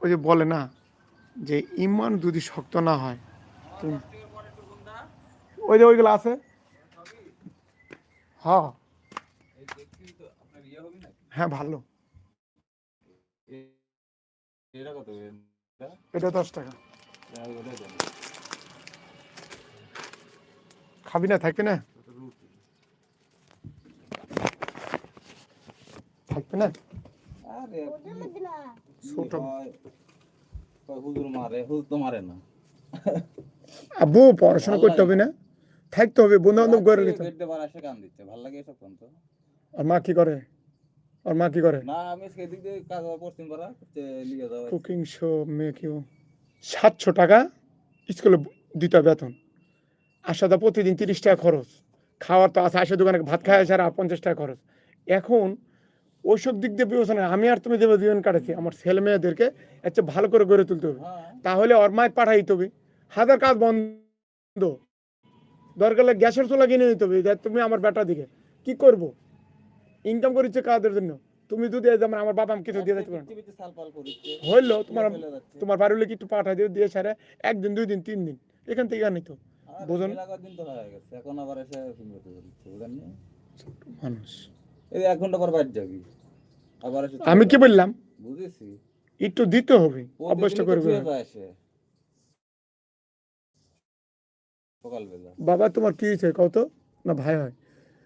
ওই যে বলে না যে ইমান যদি শক্ত না হয় তুমি ওই যে ওইগুলো আছে হ্যাঁ হ্যাঁ ভালো এটা 10 টাকা খাবি না থাকবে না থাকবে না ছোট আব্বু পড়াশোনা করতে হবে না থাকতে হবে বন্ধু বান্ধব করে নিতে আর মা কি করে আর মা কি করে কুকিং শো মেক ইউ 700 টাকা স্কুলে দিতে বেতন আসাদা প্রতিদিন 30 টাকা খরচ খাওয়ার তো আছে আসে দোকানে ভাত খাওয়া ছাড়া 50 টাকা খরচ এখন ওইসব দিক দিয়ে বিবেচনা আমি আর তুমি দেবো জীবন কাটাচ্ছি আমার ছেলে মেয়েদেরকে একটু ভালো করে গড়ে তুলতে হবে তাহলে ওর মায়ের পাঠাইতে হবে হাজার কাজ বন্ধ দরকার হলে গ্যাসের চুলা কিনে নিতে হবে তুমি আমার বেটা দিকে কি করব ইনকাম করিচ্ছে কাদের জন্য তুমি যদি আমার বাবা আমি কিছু দিয়ে দিতে পারেন হইলো তোমার বাড়ি হলে কি একটু পাঠাই দিও দিয়ে সারে 1 দিন 2 দিন 3 দিন এখান থেকে আনি তো বুঝুন মানুষ এই 1 ঘন্টা পর বাইরে যাবি আবার আমি কি বললাম বুঝেছি একটু দিতে হবে অভ্যাসটা করবে সকালবেলা বাবা তোমার কি হয়েছে কত না ভাই হয়